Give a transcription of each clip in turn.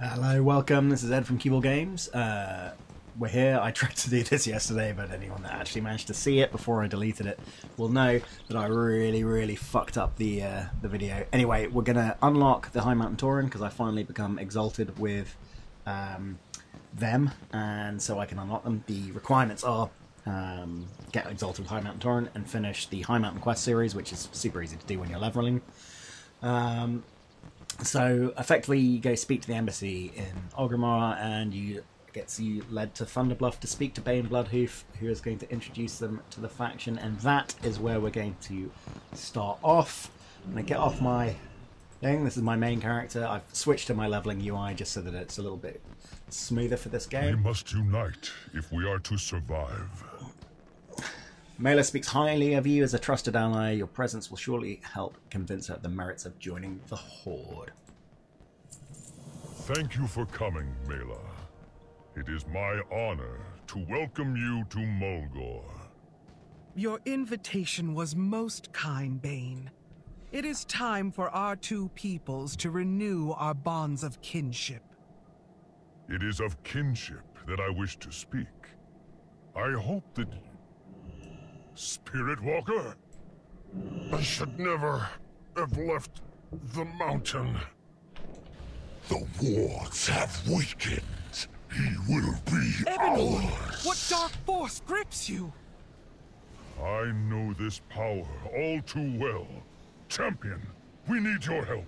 Hello, welcome. This is Ed from Keyboard Games. We're here. I tried to do this yesterday, but anyone that actually managed to see it before I deleted it will know that I really fucked up the video. Anyway, we're going to unlock the Highmountain Tauren because I finally become exalted with them, and so I can unlock them. The requirements are get exalted with Highmountain Tauren and finish the Highmountain Quest series, which is super easy to do when you're leveling. So effectively you go speak to the embassy in Orgrimmar and you gets you led to Thunderbluff to speak to Bane Bloodhoof, who is going to introduce them to the faction, and that is where we're going to start off. I'm going to get off my thing. This is my main character. I've switched to my leveling UI just so that it's a little bit smoother for this game. We must unite if we are to survive. Mela speaks highly of you as a trusted ally. Your presence will surely help convince her of the merits of joining the Horde. Thank you for coming, Mela. It is my honor to welcome you to Mulgore. Your invitation was most kind, Bane. It is time for our two peoples to renew our bonds of kinship. It is of kinship that I wish to speak. I hope that... Spirit Walker? I should never have left the mountain. The wards have weakened. He will be Ebony, ours. what dark force grips you? I know this power all too well. Champion, we need your help.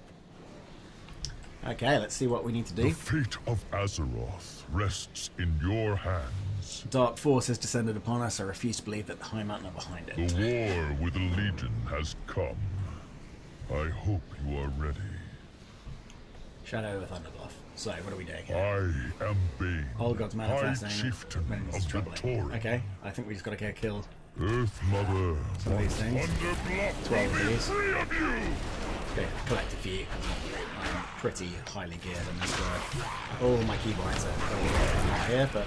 Okay, let's see what we need to do. The fate of Azeroth rests in your hands. Dark force has descended upon us. I refuse to believe that the High Mountain are behind it. The war with the Legion has come. I hope you are ready. Shadow of Thunderbluff. So, what are we doing here? I am Bane, All gods High manifesting. Chieftain It's of the troubling. Tauren. Okay, I think we just got to get killed. Earth Mother, Some of these things. Thunderbluff 12 will of be these. free of you! Okay, collect a few. I'm pretty highly geared in this work. All my keybinds are not here, but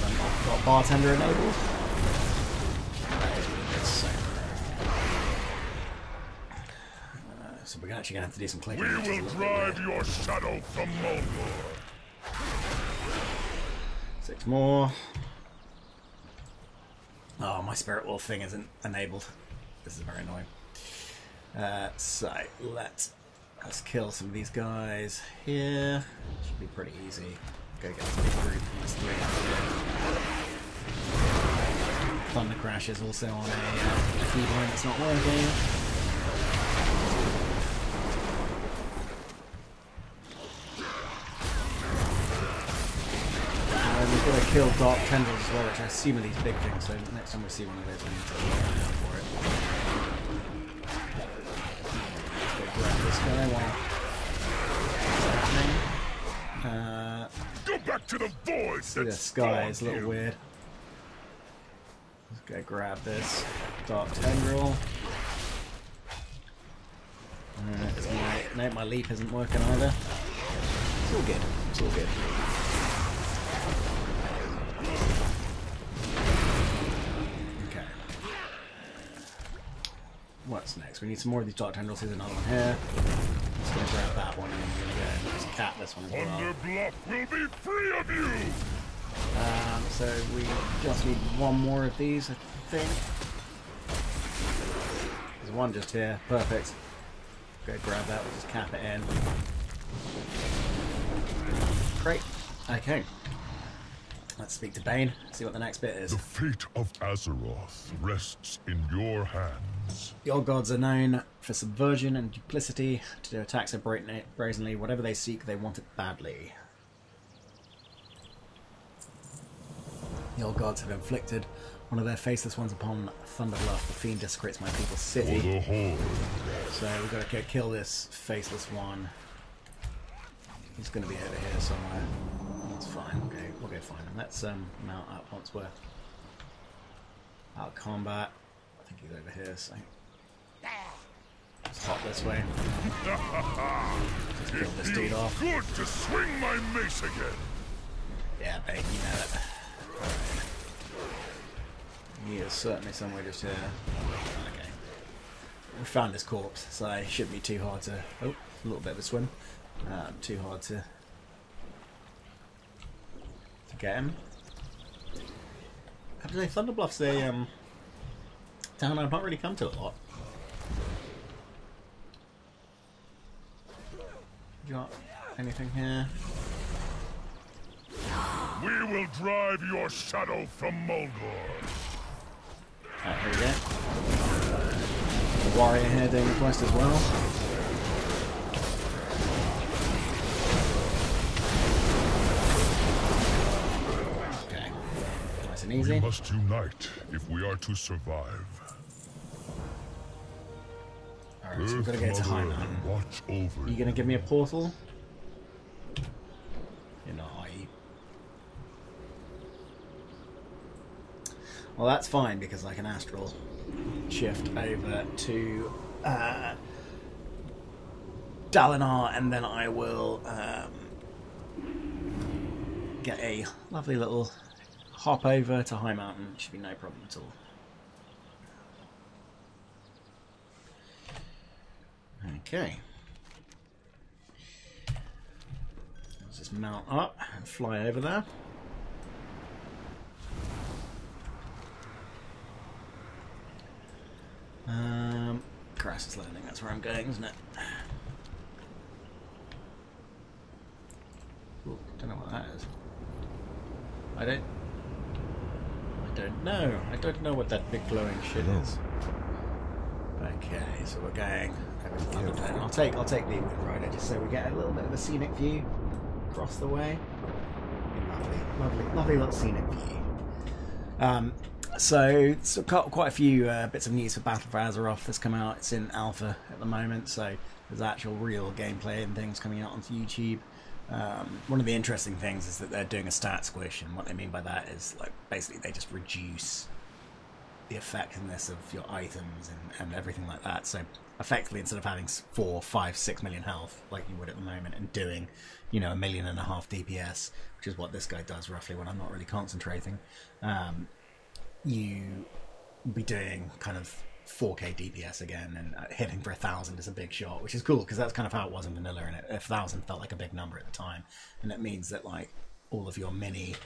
I've not got bartender enabled. That is really good, so we're actually going to have to do some clicking. We which is a will little bit drive weird. your shadow from Mulgore. 6 more. Oh, my Spirit Wolf thing isn't enabled. This is very annoying. So, let's kill some of these guys here. Should be pretty easy. Go get some big group from this 3 here. Thunder Crash is also on a keybind that's not working. And we've got to kill Dark Tendrils as well, which I assume are these big things, so next time we see one of those we need to look out for it. Grab this guy while Go back to the void. see the sky is a little weird. Let's go grab this Dark Tendril. My leap isn't working either. It's all good. It's all good. Okay. What's next? We need some more of these Dark Tendrils. Here's another one here. Just gonna grab that one and then we're gonna go. There's a cat this one as well. Thunderbluff will be free of you. So we just need one more of these, I think. There's one just here. Perfect. Go grab that. We'll just cap it in. Great. Okay. Let's speak to Bane. See what the next bit is. The fate of Azeroth rests in your hands. Your gods are known for subversion and duplicity. To do attacks so brazenly, whatever they seek, they want it badly. Your gods have inflicted one of their faceless ones upon Thunderbluff. The fiend desecrates my people's For city. the Horde. So we've got to go kill this faceless one. He's going to be over here somewhere. That's fine. We'll go find him. Let's mount up once we're out of combat. I think he's over here, so let's hop this way. Let's kill this dude off. Good to swing my mace again. Yeah, babe, you know it. Alright. He is certainly somewhere just here. Okay. We found his corpse, so it shouldn't be too hard to... Oh, a little bit of a swim. Too hard to get him. I have to say, Thunderbluff's a town I've not really come to a lot. You got anything here? We will drive your shadow from Moldor. Here we go. The warrior here doing the quest as well. Okay, nice and easy. We must unite if we are to survive. Alright, so we've got to get to Highmountain. Watch over. Are you going to give me a portal? You're not, are you? Well, that's fine because I can astral shift over to Dalinar, and then I will get a lovely little hop over to Highmountain. Should be no problem at all. Okay. Let's just mount up and fly over there. Crisis landing, that's where I'm going, isn't it? Ooh, don't know what that is. I don't know. I don't know what that big glowing shit is. Okay, so we're going over to Thunderdome. I'll take the Wind Rider just so we get a little bit of a scenic view across the way. Lovely little scenic view. So got quite a few bits of news for Battle for Azeroth that's come out. It's in alpha at the moment, so there's actual real gameplay and things coming out onto YouTube. One of the interesting things is that they're doing a stat squish, and what they mean by that is like basically they just reduce the effectiveness of your items and everything like that. So effectively, instead of having 4, 5, 6 million health like you would at the moment and doing, you know, 1.5 million DPS, which is what this guy does roughly when I'm not really concentrating, you be doing kind of 4k DPS again, and hitting for 1,000 is a big shot, which is cool because that's kind of how it was in vanilla, and 1,000 felt like a big number at the time, and it means that like all of your mini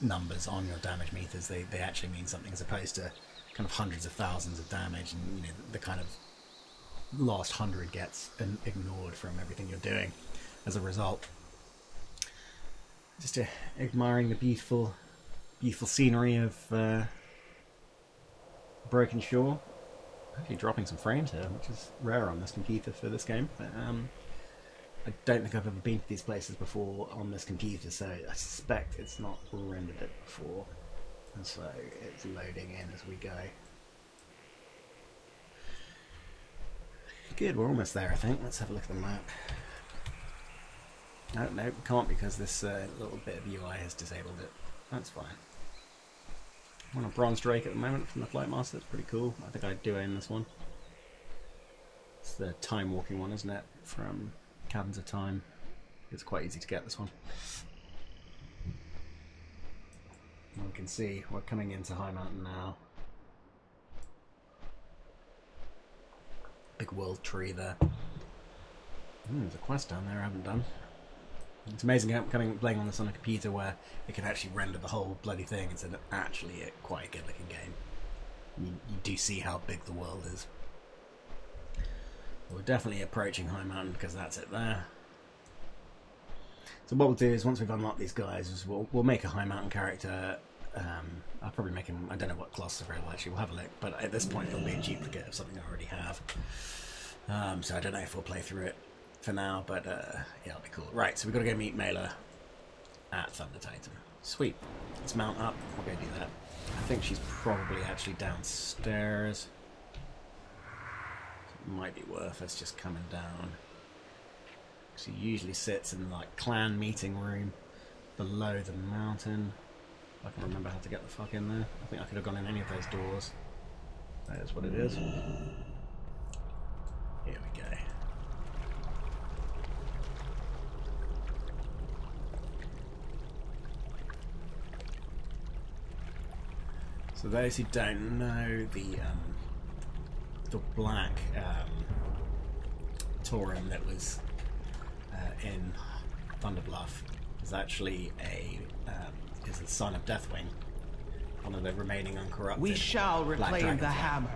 numbers on your damage meters, they actually mean something as opposed to kind of hundreds of thousands of damage, and you know the kind of last 100 gets ignored from everything you're doing as a result. Just admiring the beautiful scenery of Broken Shore. Actually dropping some frames here, which is rare on this computer for this game, but I don't think I've ever been to these places before on this computer, so I suspect it's not rendered it before, and so it's loading in as we go. Good, we're almost there I think. Let's have a look at the map. No, we can't because this little bit of UI has disabled it. That's fine. I'm on a Bronze Drake at the moment from the Flight Master. That's pretty cool. I think I do own this one. It's the time walking one, isn't it? From Caverns of Time. It's quite easy to get this one. And we can see we're coming into Highmountain now. Big world tree there. There's a quest down there I haven't done. It's amazing how playing on this on a computer where it can actually render the whole bloody thing. It's actually quite a good looking game. You do see how big the world is. We're definitely approaching Highmountain because that's it there. So what we'll do is once we've unlocked these guys, is we'll make a Highmountain character. I'll probably make him, I don't know what classes are available actually, we'll have a look, but at this point it'll be a duplicate of something I already have. So I don't know if we'll play through it for now, but yeah, it'll be cool. Right, so we've got to go meet Mela at Thunder Titan. Sweet. Let's mount up. We'll go do that. I think she's probably actually downstairs. So it might be worth us just coming down. She usually sits in like clan meeting room below the mountain. I can remember how to get the fuck in there. I think I could have gone in any of those doors. That is what it is. Here we go. So those who don't know, the black Tauren that was in Thunderbluff is actually is the son of Deathwing, one of the remaining uncorrupted. We shall reclaim the hammer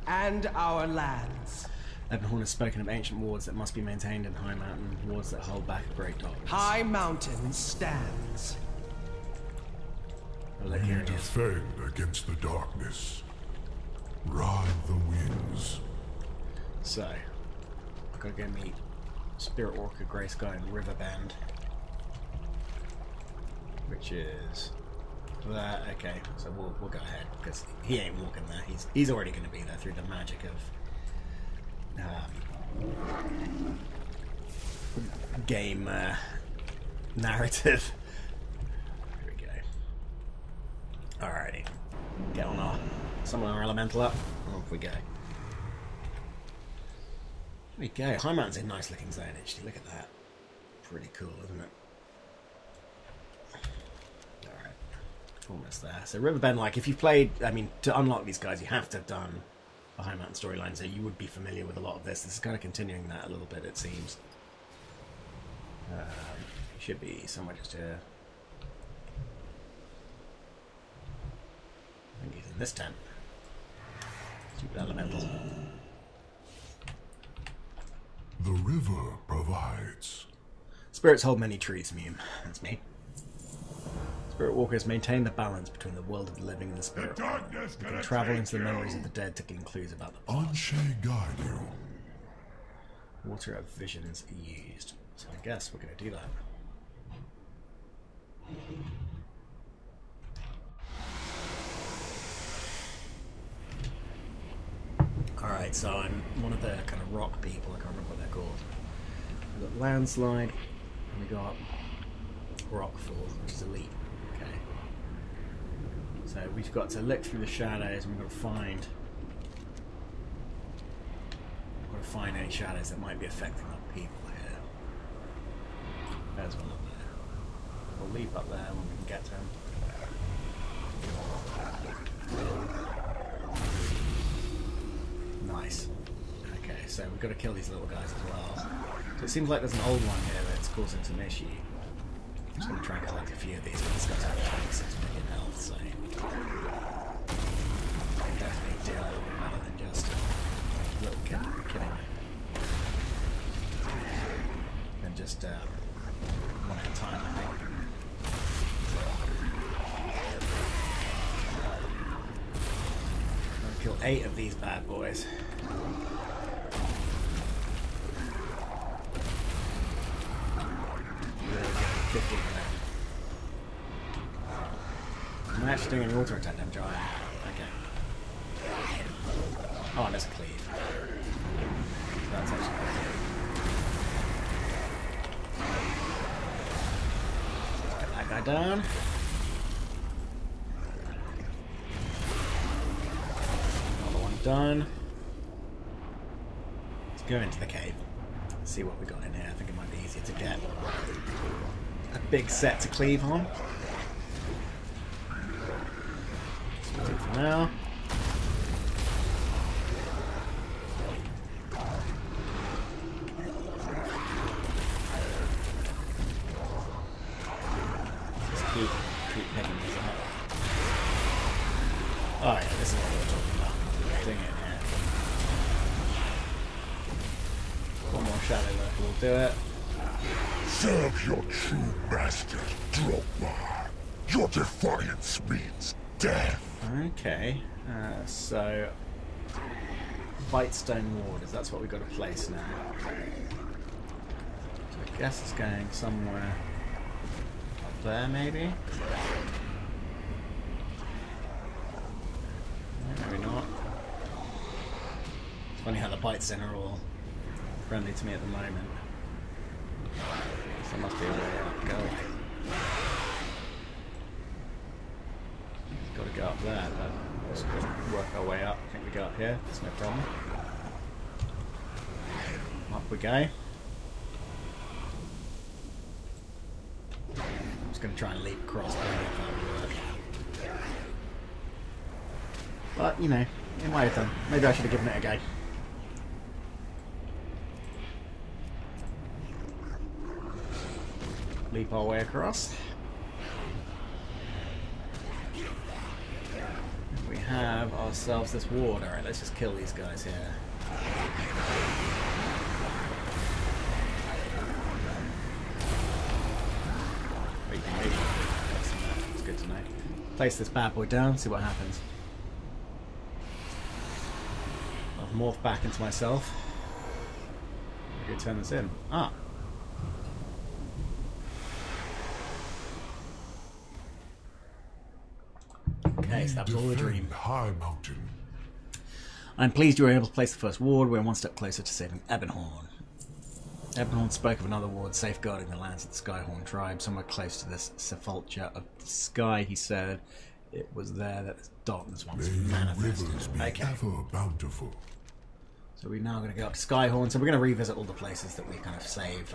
and our lands. Ebenhorn has spoken of ancient wards that must be maintained in Highmountain, wards that hold back a great darkness. Highmountain stands. Oh, look, We here it is. defend against the darkness. Ride the winds. So, I've got to go meet Spirit Walker Grace Guy in Riverbend, which is that. Okay, so we'll go ahead because he ain't walking there. He's already going to be there through the magic of game narrative. Here we go. Alrighty, get on summon our elemental up. Off we go. There we go. Highmountain's a nice looking zone, actually. Look at that. Pretty cool, isn't it? Alright. Almost there. So Riverbend, like, if you've played, I mean, to unlock these guys, you have to have done the Highmountain storyline, so you would be familiar with a lot of this. This is kind of continuing that a little bit, it seems. Should be somewhere just here. I think he's in this tent. Stupid elemental. The river provides. Spirits hold many truths, Mume. That's me. Spirit walkers maintain the balance between the world of the living and the spirit world. You can travel into the memories of the dead to gain clues about the past. Unshay guide you. Water of visions used. So I guess we're going to do that. Alright, so I'm one of the kind of rock people, I can't remember what they're called. We've got Landslide, and we've got Rockfall, which is elite. Okay. So we've got to look through the shadows, and we've got to find any shadows that might be affecting our people here. There's one up there. We'll leap up there when we can get to him. Nice. Okay, so we've got to kill these little guys as well. So it seems like there's an old one here that's causing some issue. I'm just going to try and collect a few of these, but this guy's got 26 million health, so I can definitely deal a little better than just a little kid killing me. Than just one at a time, I think. I'm going to kill 8 of these bad boys. I'm actually doing an auto attack damage, right? Okay. Oh, and there's a cleave. That's actually good. Let's get that guy down. Another one done. Let's go into the cave. See what we got in here. I think it might be easier to get a big set to cleave on. So for now. Just keep picking these up. Oh yeah, this is what we were talking about. Doing it in here. One more shadow left will do it. Serve your true master, Drogmar. Your defiance means death. Okay, so Blightstone Warders, that's what we've got to place now. So I guess it's going somewhere up there, maybe? Maybe not. It's funny how the Blightstone are all friendly to me at the moment. So there must be a way up. Go away. Got to go up there, but let's go work our way up. I think we go up here, that's no problem. Up we go. I'm just going to try and leap across, but I don't know if that would work. But, you know, it might have done. Maybe I should have given it a go. leap our way across. We have ourselves this ward. Alright, let's just kill these guys here. It's good to know. Place this bad boy down, see what happens. I'll morph back into myself. I'm going to turn this in. Ah. Okay, so that was all a dream. Highmountain. I'm pleased you were able to place the first ward. We're one step closer to saving Ebonhorn. Ebonhorn spoke of another ward safeguarding the lands of the Skyhorn tribe, somewhere close to this sepulchre of the sky. He said it was there that the darkness once manifested. Okay. Ever bountiful. So we're now going to go up to Skyhorn. So we're going to revisit all the places that we kind of saved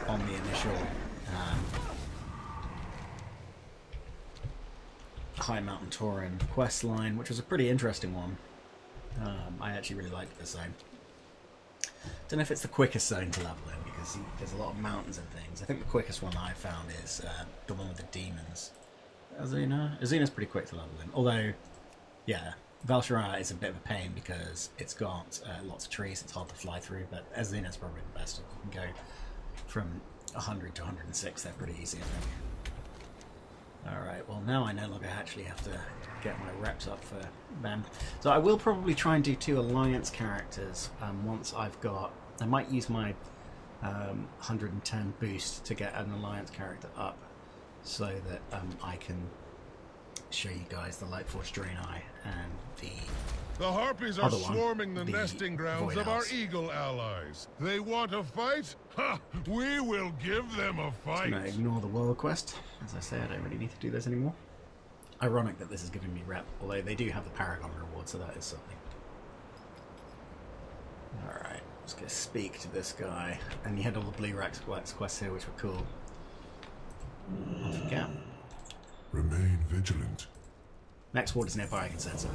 on the initial Highmountain Tauren quest line, which was a pretty interesting one. I actually really liked this zone. Don't know if it's the quickest zone to level in because there's a lot of mountains and things. I think the quickest one I found is the one with the demons. Azena's pretty quick to level in. Although, yeah, Val'sharah is a bit of a pain because it's got lots of trees. It's hard to fly through. But Azena's probably the best. You can go from 100 to 106. They're pretty easy, I think. Alright, well now I no longer actually have to get my reps up for them. So I will probably try and do 2 alliance characters once I've got... I might use my 110 boost to get an alliance character up so that I can show you guys the Lightforce Draenei and The Harpies are other one, swarming the the nesting grounds Void of our House. eagle allies. They want a fight? Ha! We will give them a fight. I'm going to ignore the world quest. As I say, I don't really need to do this anymore. Ironic that this is giving me rep, although they do have the Paragon reward, so that is something. Alright, let's go speak to this guy. And you had all the Blue Rex quests here, which were cool. Off you go. Remain vigilant. Next ward is nearby, I can sense it.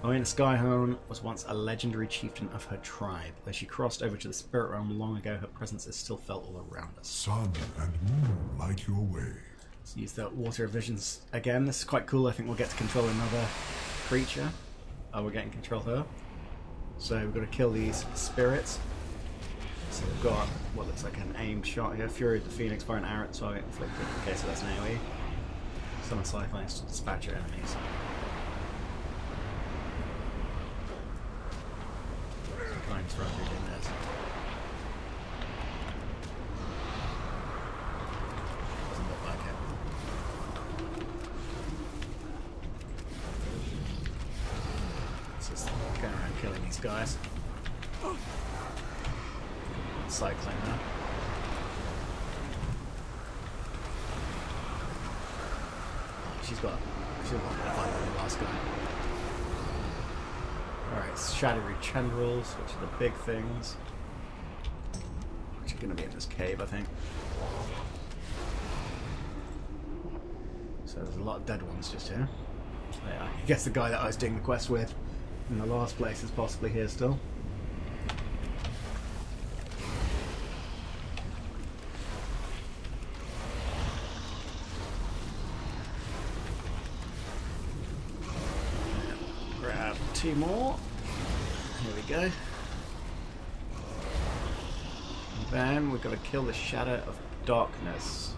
Oena Skyhorn was once a legendary chieftain of her tribe. Though she crossed over to the spirit realm long ago, her presence is still felt all around us. Sun and moon light your way. Let's use the Water of Visions again. This is quite cool. I think we'll get to control another creature. Oh, we're getting control her. So we've got to kill these spirits. So we've got what looks like an aimed shot here. Fury of the Phoenix, fire an arrow at target inflicted. Okay, so that's an AoE. Summon Cyclones to dispatch your enemies. Cyclones run through this. Doesn't look like it. Let's just go around killing these guys. Cyclone now. She's got more fun than the last guy. Alright, Shadowy Chandrils, which are the big things. Which are going to be in this cave, I think. So there's a lot of dead ones just here. So yeah, I guess the guy that I was doing the quest with in the last place is possibly here still. Grab 2 more. Here we go. And then we've got to kill the Shadow of Darkness.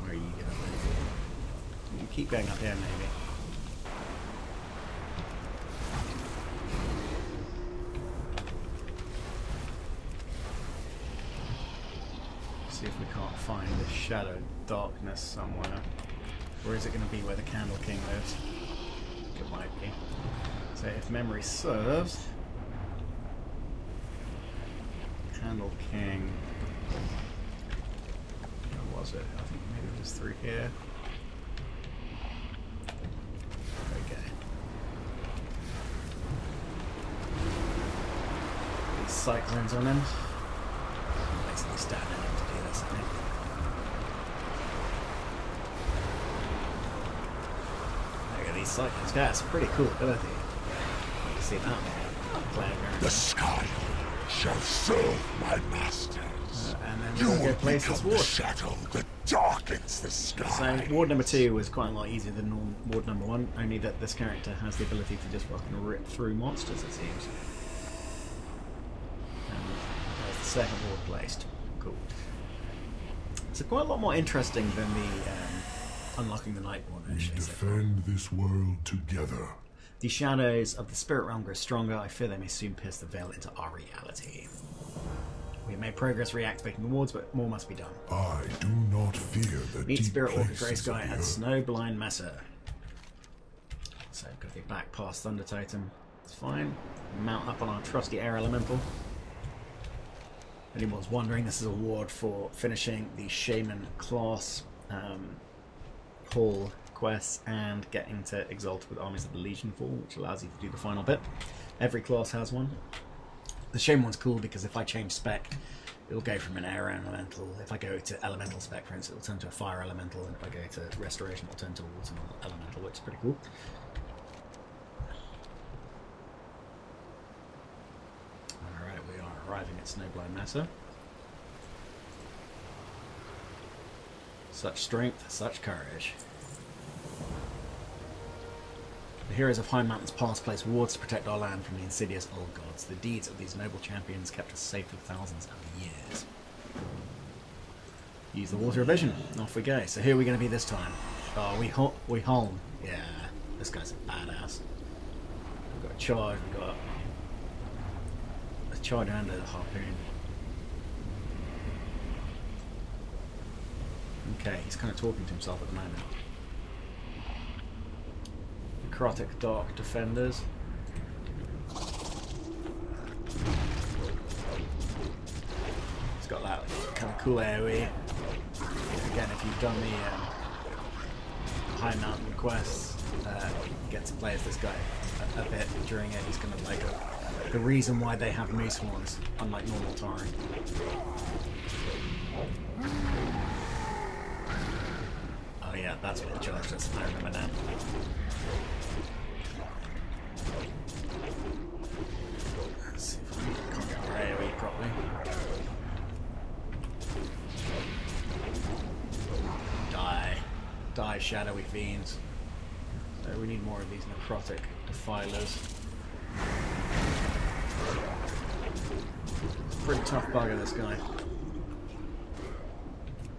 Where are you going to live? You can keep going up here, maybe. See if we can't find the Shadow of Darkness somewhere. Or is it going to be where the Candle King lives? It might be. So if memory serves, Candle King, where was it? I think maybe it was through here. Okay. These cyclones on him. I'm basically standing up to do this, I think. Look at these cyclones. Yeah, it's a pretty cool ability. You see that? The sky shall serve my masters. And then You we'll go will place this become the ward. shadow that darkens the sky. So ward number 2 was quite a lot easier than ward number 1, only that this character has the ability to just fucking rip through monsters, it seems. And there's the second ward placed. Cool. It's quite a lot more interesting than the unlocking the Nightborn, We actually. defend this world together. The shadows of the spirit realm grow stronger. I fear they may soon pierce the veil into our reality. We have made progress reactivating the wards, but more must be done. I do not fear the Meet deep Spirit Walker places Grey Sky of the and earth. Snowblind Messer. So gotta be back past Thunder Totem. It's fine. Mount up on our trusty air elemental. If anyone's wondering, this is a ward for finishing the Shaman class hall quests and getting to Exalt with Armies of the Legion Fall, which allows you to do the final bit. Every class has one. The Shaman one's cool because if I change spec, it'll go from an air elemental. If I go to elemental spec, for instance, it'll turn to a fire elemental, and if I go to restoration, it'll turn to a water elemental, which is pretty cool. Alright, we are arriving at Snowblind Mesa. Such strength, such courage. The heroes of Highmountain's past place wards to protect our land from the insidious old gods. The deeds of these noble champions kept us safe for thousands of years. Use the water of vision. Off we go. So who are we going to be this time? Oh, we home. Yeah, this guy's a badass. We've got a charge. We've got a charge and a harpoon. Okay, he's kind of talking to himself at the moment. Necrotic Dark Defenders. It's got that kind of cool AoE. Again, if you've done the High Mountain quests, you get to play as this guy a bit during it. He's kind of like the reason why they have Moose Horns, unlike normal Tauren. Oh yeah, that's what the charge is. I remember now. Let's see if I can't get our AoE properly. Die, shadowy fiends. So we need more of these necrotic defilers. Pretty tough bugger, this guy. Still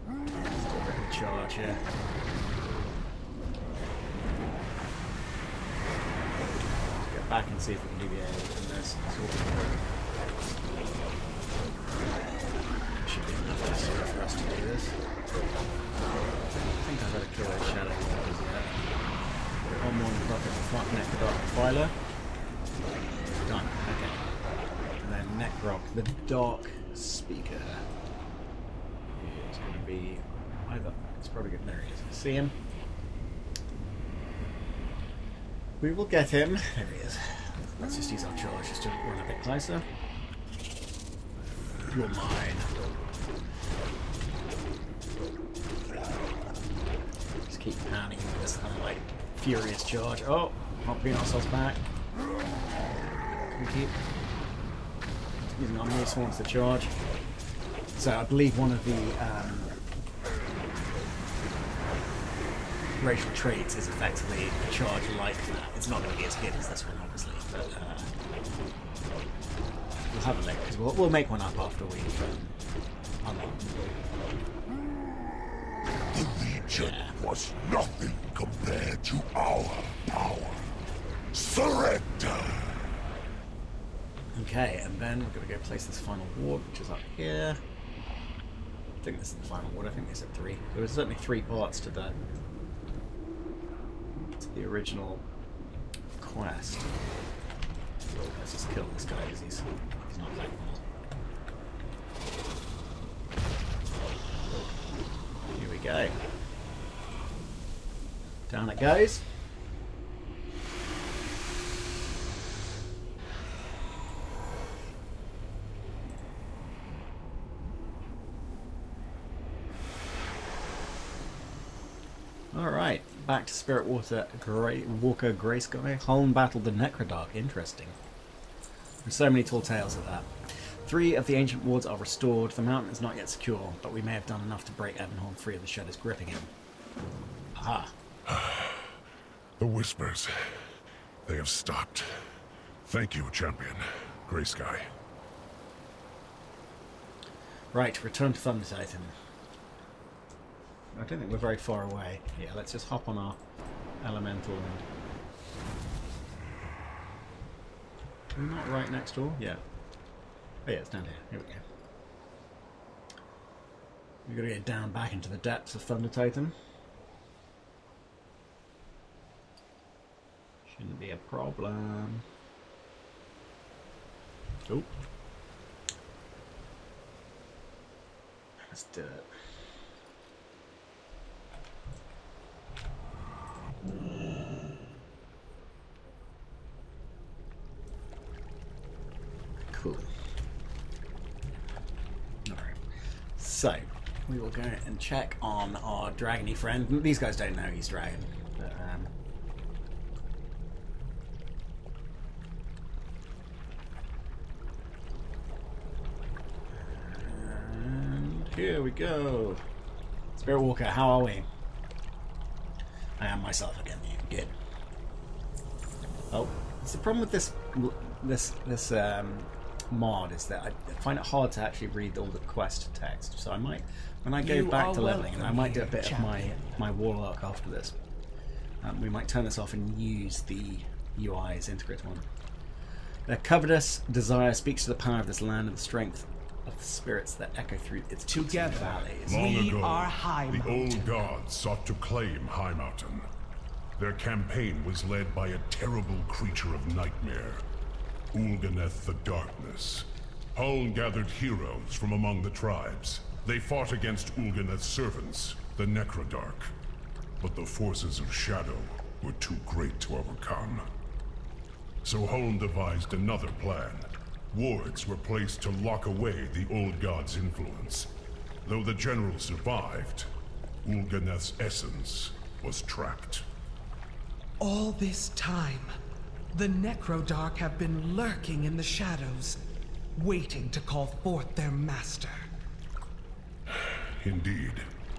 a bit of charge here. Let's get back and see if we can do the AoE from this. Should be enough for us to do this. I think I've got to kill those shadow walkers yet. One more necrotic defiler. Done. Okay. And then Necroc, the Dark Speaker. It's going to be either. It's probably good. There he is. See him? We will get him. There he is. Let's just use our charge just to run a bit closer. You're mine. Just keep pounding with this kind of like furious charge. Oh, not being ourselves back. Can we keep using our Moose Horns to charge? So I believe one of the racial traits is effectively a charge like that. It's not going to be as good as this one, obviously, but we'll have a look because we'll make one up after we unlock. The Legion was nothing compared to our power. Surrender! Okay, and then we're going to go place this final ward, which is up here. I think this is the final ward. I think they said 3. There was certainly 3 parts to the original quest. Let's just kill this guy because he's not like Here we go. Down it goes. Alright, back to Spirit Walker Greysky. Huln battled the Necrodark. Interesting. There's so many tall tales of that. 3 of the ancient wards are restored. The mountain is not yet secure, but we may have done enough to break Evanhorn free of the shadows gripping him. Aha. The whispers. They have stopped. Thank you, champion. Grey Sky. Right, return to Thunder Titan. I don't think we're very far away. Yeah, let's just hop on our elemental and... Are we not right next door? Yeah. Oh yeah, it's down here. Here we go. We've got to get down back into the depths of Thunder Titan. Shouldn't be a problem. Oh. Let's do it. Cool. Alright. So, we will go and check on our dragony friend. These guys don't know he's dragon. But, and here we go. Spirit Walker, how are we? I am myself again. Good. Oh, it's the problem with this mod is that I find it hard to actually read all the quest text. So I might, when I go back to leveling, and I might do a bit of my warlock after this. We might turn this off and use the UI as integrate one. The covetous desire speaks to the power of this land and the strength of the spirits that echo through its together valleys. Long ago, High the Mountain. old gods sought to claim Highmountain. Their campaign was led by a terrible creature of nightmare, Ulganeth the Darkness. Huln gathered heroes from among the tribes. They fought against Ulganeth's servants, the Necrodark. But the forces of Shadow were too great to overcome. So Huln devised another plan. Wards were placed to lock away the old god's influence. Though the general survived, Ulganeth's essence was trapped. All this time, the Necrodark have been lurking in the shadows, waiting to call forth their master. Indeed.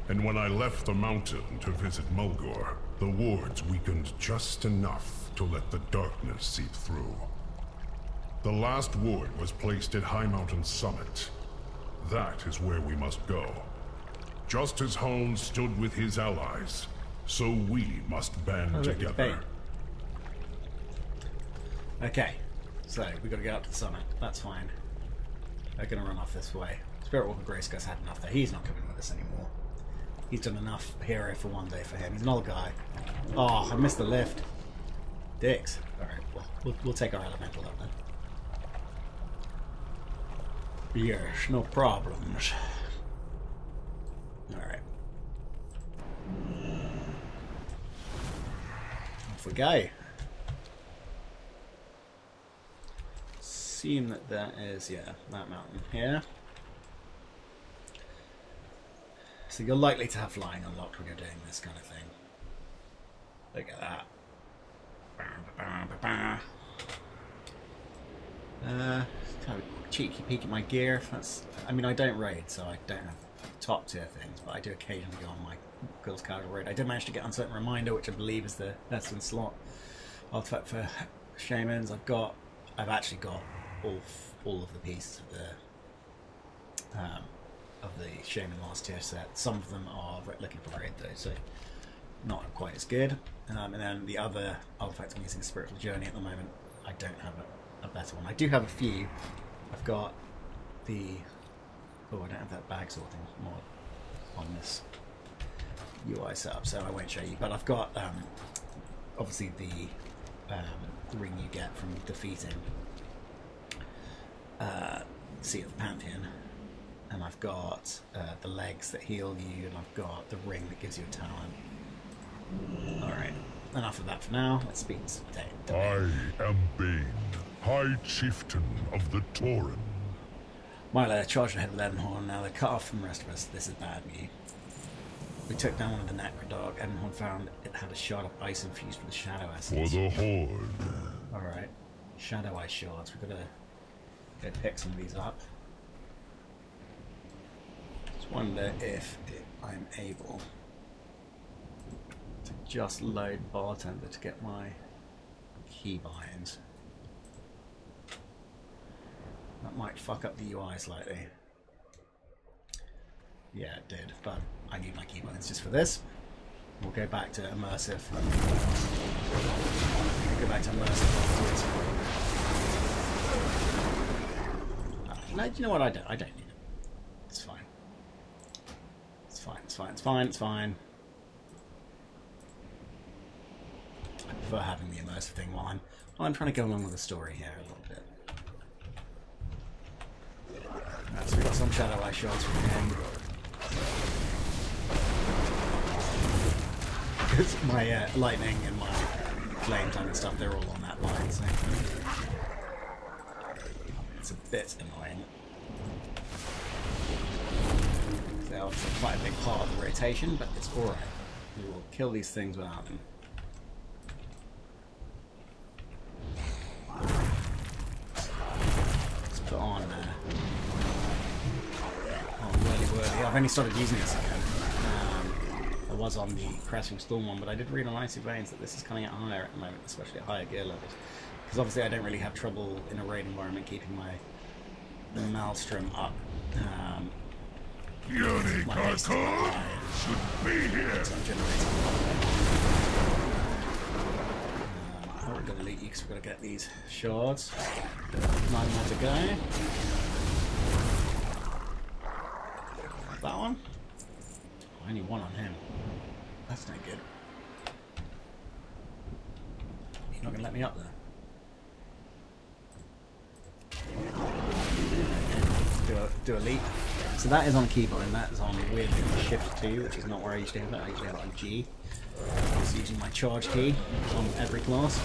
And when I left the mountain to visit Mulgore, the wards weakened just enough to let the darkness seep through. The last ward was placed at Highmountain Summit. That is where we must go. Just as Huln stood with his allies, so we must band together. Okay, so we've got to get up to the summit. That's fine. They're going to run off this way. Spirit Walker Grayskull's had enough there. He's not coming with us anymore. He's done enough hero for one day for him. He's an old guy. Oh, I missed the lift. Dicks. Alright, well, we'll take our elemental up then. Yes, no problems. Alright. Off we go. Assume that is, yeah, that mountain here. So you're likely to have flying unlocked when you're doing this kind of thing. Look at that. Kind of cheeky peek at my gear. That's, I mean, I don't raid, so I don't have top tier things, but I do occasionally go on my Girls Casual raid. I did manage to get Uncertain Reminder, which I believe is the Lesson slot artifact for shamans. I've actually got all of the pieces of the shaman last tier set. Some of them are looking for raid though, so not quite as good. And then the other artifact I'm using, Spiritual Journey at the moment. I don't have a better one. I do have a few. I've got the I don't have that bag sorting mod on this UI setup, so I won't show you. But I've got obviously the ring you get from defeating Seat of the Pantheon, and I've got the legs that heal you, and I've got the ring that gives you a talent. Alright, enough of that for now. Let's speak to I am Bane, High Chieftain of the Tauren. Milo charged ahead with Evanhorn. Now they're cut off from the rest of us. This is bad news. We took down one of the Necrodark. Evanhorn found it had a shard of ice infused with shadow essence. For the Horde. Alright. Shadow ice shards. We've got to go pick some of these up. Wonder if I'm able to just load bartender to get my keybinds. That might fuck up the UI slightly. Yeah, it did, but I need my keybinds just for this. We'll go back to immersive. Go back to immersive afterwards. No, do you know what? I don't need it. It's fine. It's fine. It's fine. It's fine. It's fine. I prefer having the immersive thing while I'm trying to go along with the story here a little bit. So we got some Shadow Eye shots from him. Because my lightning and my flame tongue and stuff, they're all on that line, so it's a bit annoying. They're obviously quite a big part of the rotation, but it's alright. We will kill these things without them. Let's put on Whirly. I've only started using this again. I was on the Crashing Storm one, but I did read on Icy Veins that this is coming out higher at the moment, especially at higher gear levels. Because obviously I don't really have trouble in a raid environment keeping my Maelstrom up. My haste should be here. So I'm generating we're going to loot you because we've got to get these shards. 9 more to go. That one? Only one on him. That's no good. You're not going to let me up there. Do a leap. So that is on keyboard, and that is on with Shift 2, which is not where I usually have it. I usually have it on G. I'm just using my charge key on every class.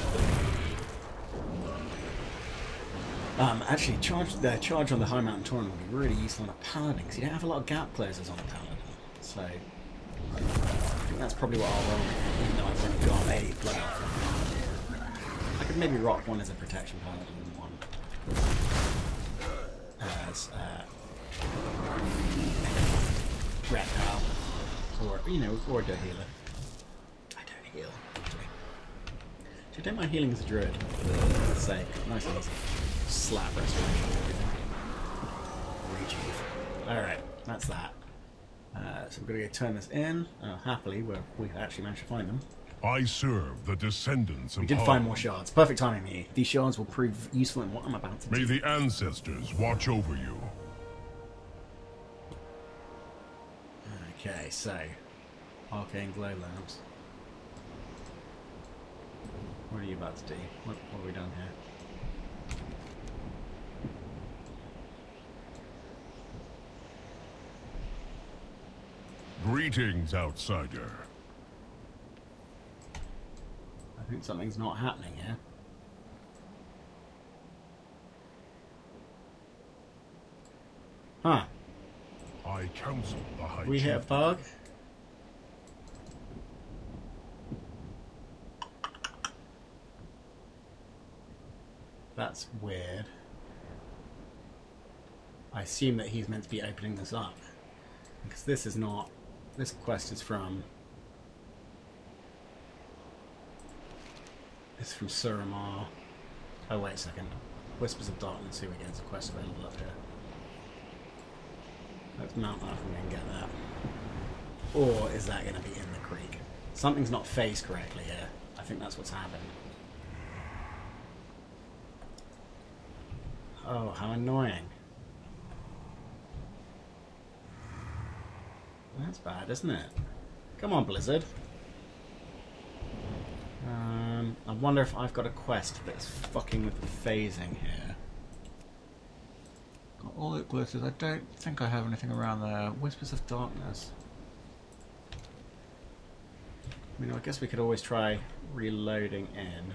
Actually, the charge on the Highmountain Tauren would be really useful on a paladin, because you don't have a lot of gap closers on a paladin. So I think that's probably what I'll roll, even though I've only got a blood elf. I could maybe rock one as a protection paladin and one as reptile, or or a healer. I don't heal. Actually, I don't mind healing as a druid. For the sake, nice and easy. Slap restoration and everything. Rejuve. Alright, that's that. So we're going to go turn this in. Happily, we've actually managed to find them. I serve the descendants of We did find more shards. Perfect timing here. These shards will prove useful in what I'm about to do. May the ancestors watch over you. Okay, so arcane glow lamps. What are you about to do? What have we done here? Greetings, outsider. I think something's not happening here. Huh. I counsel the High We hit a bug? That's weird. I assume that he's meant to be opening this up. Because this is not... This quest is from... It's from Suramar. Oh, wait a second. Whispers of Darkness. Here we go. There's a quest available up here. Let's mount that and then get that. Or is that going to be in the creek? Something's not phased correctly here. I think that's what's happened. Oh, how annoying. That's bad, isn't it? Come on, Blizzard. I wonder if I've got a quest that's fucking with the phasing here. Got all it glitters. I don't think I have anything around there. Whispers of Darkness. I mean, I guess we could always try reloading in.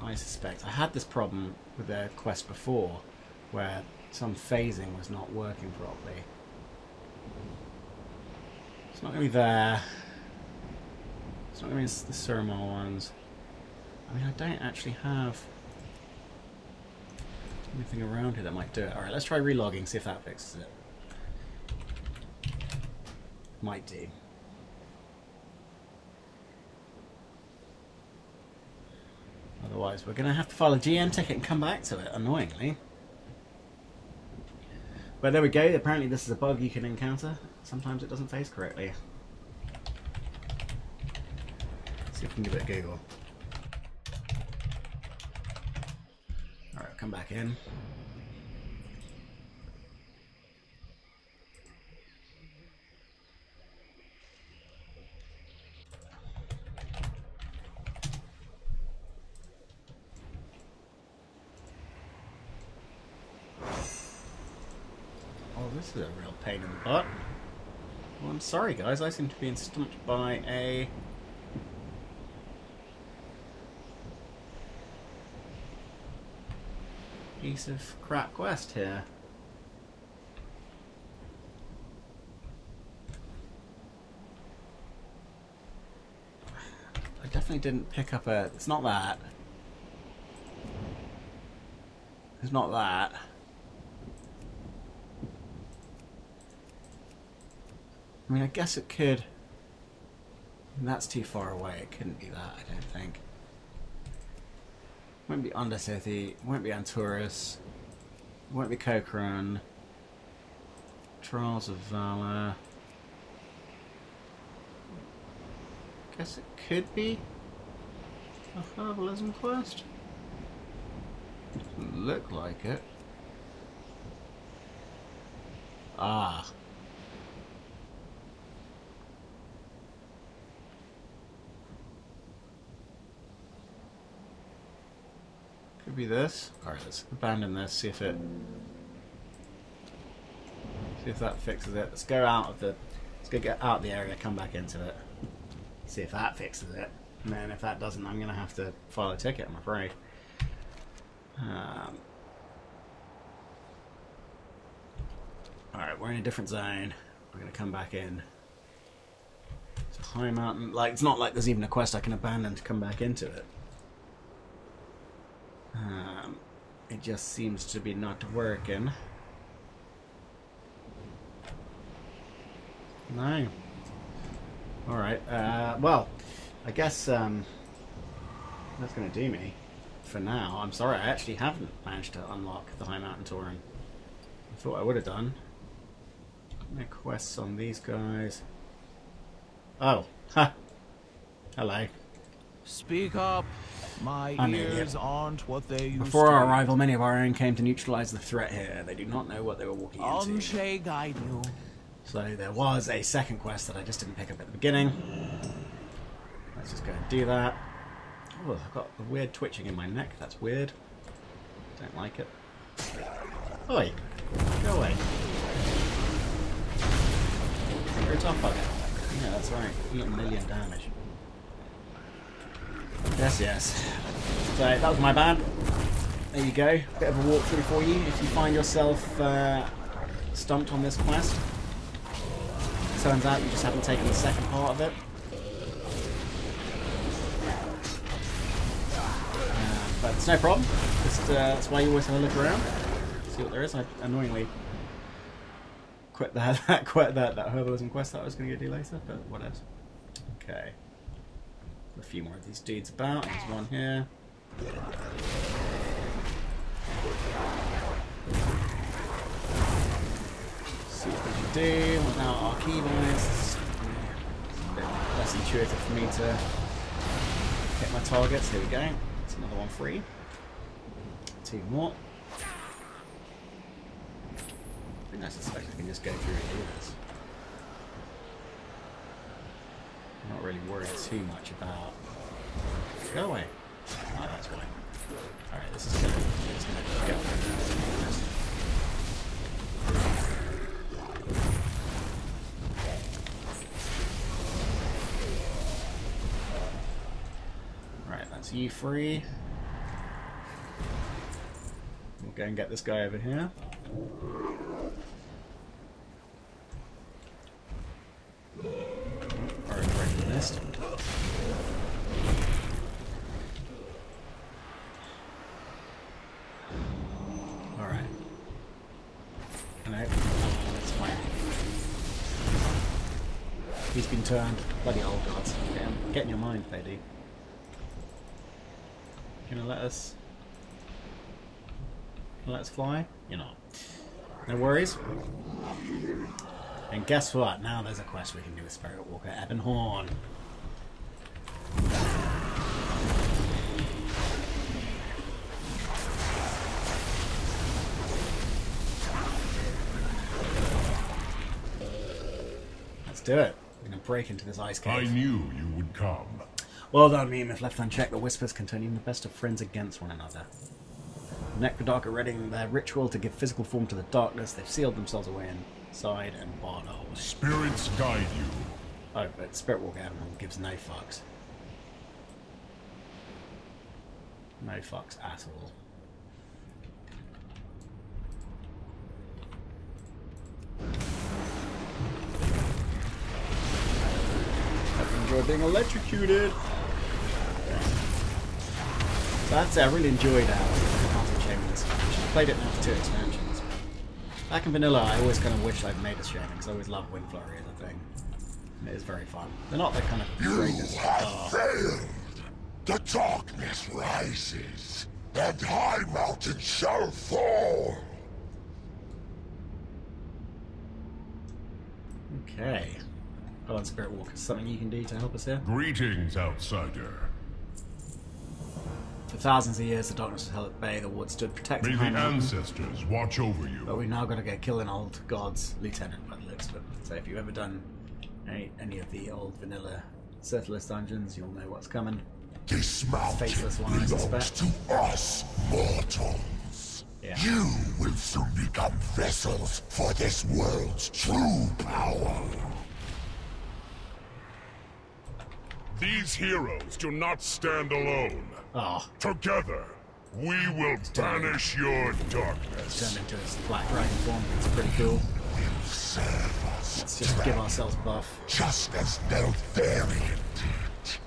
I suspect. I had this problem with their quest before, where some phasing was not working properly. It's not going to be there. It's not going to be the Suramar ones. I mean, I don't actually have anything around here that might do it. Alright, let's try relogging, see if that fixes it. Might do. Otherwise, we're going to have to file a GM ticket and come back to it, annoyingly. But there we go. Apparently this is a bug you can encounter. Sometimes it doesn't phase correctly. Let's see if we can give it a Google. Alright, come back in. This is a real pain in the butt. Well, I'm sorry guys, I seem to be stumped by a piece of crap quest here. I definitely didn't pick up a... It's not that. It's not that. I mean, I guess it could. And that's too far away. It couldn't be that, I don't think. It won't be Undercity. It won't be Anturus. It won't be Kokron. Trials of Valor. Guess it could be a herbalism quest. Doesn't look like it. Ah. Could be this. Alright, let's abandon this, see if that fixes it. Let's go out of the... Let's go get out of the area, come back into it. See if that fixes it. And then if that doesn't, I'm going to have to file a ticket, I'm afraid. Alright, we're in a different zone. We're going to come back in. It's a Highmountain... Like, it's not like there's even a quest I can abandon to come back into it. It just seems to be not working. No. Alright, well, I guess that's going to do me for now. I'm sorry, I actually haven't managed to unlock the Highmountain Tauren. I thought I would have done. No quests on these guys. Oh, ha! Hello. Speak up. My ears aren't what they used Before to our be. arrival, many of our own came to neutralize the threat here. They do not know what they were walking into. Anshe guide you. So there was a second quest that I just didn't pick up at the beginning. Let's just go and do that. Oh, I've got a weird twitching in my neck. That's weird. Don't like it. Oi! Go away. You're a tough bugger. Yeah, that's right. 8 million damage. Yes, yes. So that was my bad. There you go. Bit of a walkthrough for you. If you find yourself stumped on this quest, turns out you just haven't taken the second part of it. But it's no problem. Just, that's why you always have a look around. See what there is. I annoyingly quit that herbalism quest that I was going to go do later, but whatever. Okay. A few more of these dudes about. There's one here. See what we can do without our keyboards. A bit less intuitive for me to hit my targets. Here we go. It's another one free. 2 more. I suspect I can just go through and do this. I'm not really worried too much about... Go away. Oh, that's why. Alright, this is gonna go. Right, that's you free. We'll go and get this guy over here. Already missed. Alright. No, that's fine. He's been turned. Bloody old gods. Get in your mind, lady. Gonna let us fly? You're not. No worries. And guess what? Now there's a quest we can do with Spirit Walker Ebonhorn. Let's do it. We're gonna break into this ice cave. I knew you would come. Well done, meme. If left unchecked, the whispers can turn even the best of friends against one another. The Necrodark are readying their ritual to give physical form to the darkness. They've sealed themselves away inside and barred our way. Spirits guide you. Oh, but Spirit Walker Ebonhorn gives no fucks. No fucks at all. I enjoy being electrocuted. So that's it. I really enjoyed Highmountain Tauren this expansion. I played it now for 2 expansions. Back in vanilla, I always kind of wished I'd made a sharing because I always loved Wind Flurry as a thing. And it is very fun. They're not the kind of greatest. You have failed. The darkness rises, and Highmountain shall fall. Okay. Hold on, Spirit Walker. Something you can do to help us here? Greetings, outsider. For thousands of years, the darkness was held at bay. The ward stood protecting May the Highmountain. ancestors watch over you. But we've now got to go kill an old god's lieutenant by the looks of it. So if you've ever done any of the old vanilla Circleless dungeons, you'll know what's coming. This mountain Faceless one, I belongs suspect. to us, mortals. Yeah. You will soon become vessels for this world's true power. These heroes do not stand alone. Oh, Together, we will banish your darkness. turned into his black dragon form. It's pretty cool. Serve us. Let's just give ourselves buff. Just as Neltharion did.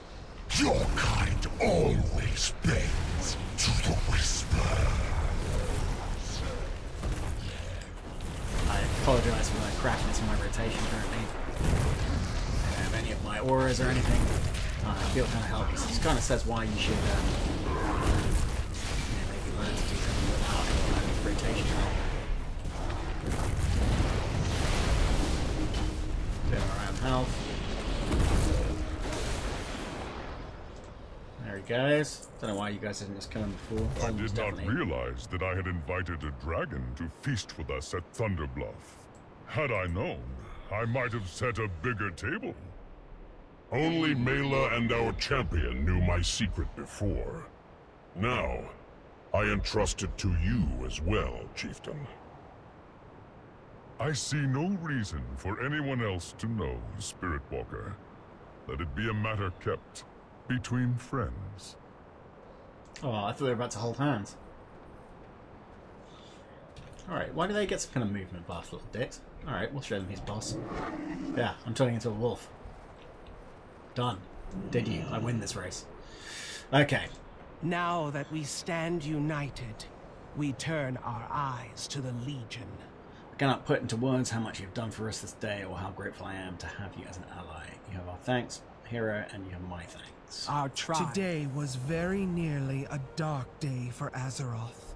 Your kind always bends to the whisper. I apologise for the craftiness in my rotation currently. I don't have any of my auras or anything. I feel kind of helpless. It kind of says why you should maybe learn to do something without rotation. Doing around health. There he goes. Don't know why you guys didn't just kill him before. I did not realize that I had invited a dragon to feast with us at Thunderbluff. Had I known, I might have set a bigger table. Only Mela and our champion knew my secret before. Now, I entrust it to you as well, Chieftain. I see no reason for anyone else to know, Spirit Walker. Let it be a matter kept between friends. Oh, I thought they were about to hold hands. Alright, why do they get some kind of movement buff, little dicks? Alright, we'll show them his boss. Yeah, I'm turning into a wolf. Done. Did you? I win this race. Okay. Now that we stand united, we turn our eyes to the Legion. I cannot put into words how much you've done for us this day or how grateful I am to have you as an ally. You have our thanks, hero, and you have my thanks. Our tribe. Today was very nearly a dark day for Azeroth.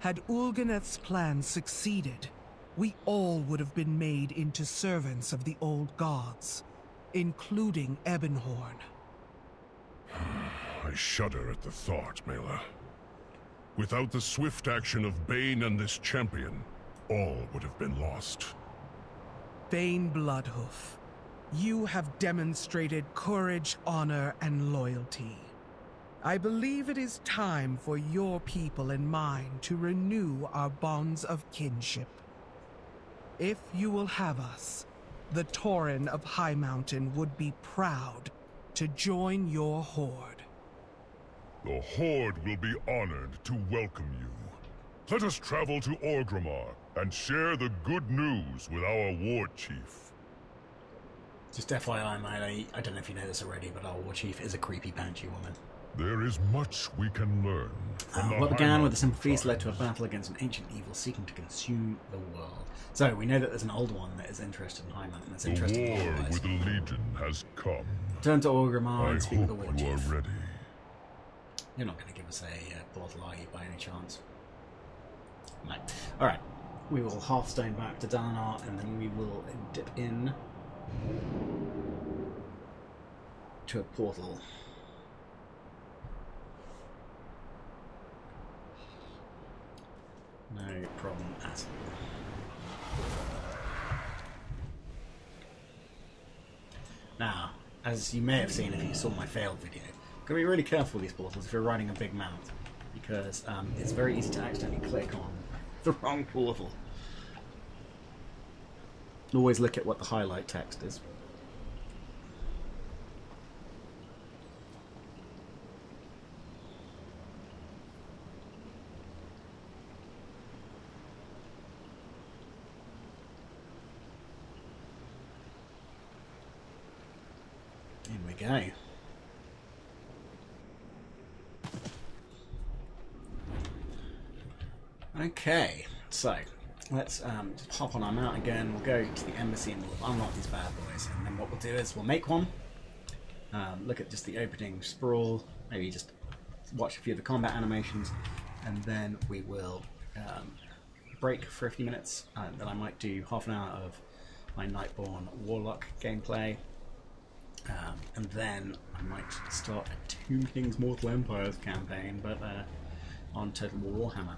Had Ulganeth's plan succeeded, we all would have been made into servants of the old gods, including Ebonhorn. I shudder at the thought, Mela. Without the swift action of Bane and this champion, all would have been lost. Bane Bloodhoof, you have demonstrated courage, honor, and loyalty. I believe it is time for your people and mine to renew our bonds of kinship. If you will have us, the Tauren of Highmountain would be proud to join your horde. The Horde will be honored to welcome you. Let us travel to Orgrimmar and share the good news with our war chief. Just FYI, mate, I don't know if you know this already, but our war chief is a creepy banshee woman. There is much we can learn from the What began with a simple Highmountain feast led to a tribes. battle against an ancient evil seeking to consume the world. So we know that there's an old one that is interested in High Mountain. That's The interested in war allies. with the Legion has come. Turn to Orgrimmar I and speak with the hope war you chief. are ready. You're not going to give us a portal, are you, by any chance? No. Alright. We will Hearthstone back to Dalinar, and then we will dip in to a portal. No problem at all. Now, as you may have seen if you saw my failed video, got to be really careful with these portals if you're riding a big mount, because it's very easy to accidentally click on the wrong portal. Always look at what the highlight text is. In we go. Okay, so let's just hop on our mount again. We'll go to the embassy and we'll unlock these bad boys. And then what we'll do is we'll make one. Look at just the opening sprawl. Maybe just watch a few of the combat animations, and then we will break for a few minutes. Then I might do half an hour of my Nightborn Warlock gameplay. And then I might start a Tomb King's Mortal Empires campaign, but on Total War Warhammer.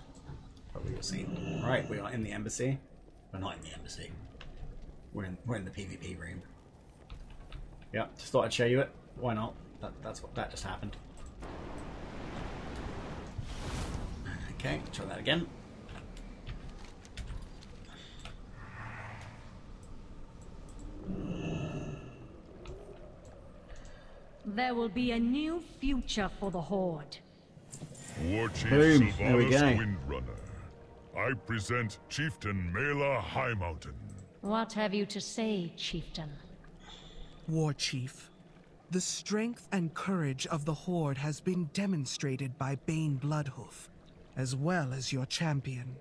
But we will see. Right, we are in the embassy. We're not in the embassy. We're in the PvP room. Yeah, just thought I'd show you it. Why not? That just happened. Okay, try that again. There will be a new future for the Horde. War Chief Boom, there we Sylvanas go. Windrunner. I present Chieftain Mela Highmountain. What have you to say, Chieftain? War Chief, the strength and courage of the Horde has been demonstrated by Bane Bloodhoof, as well as your champion.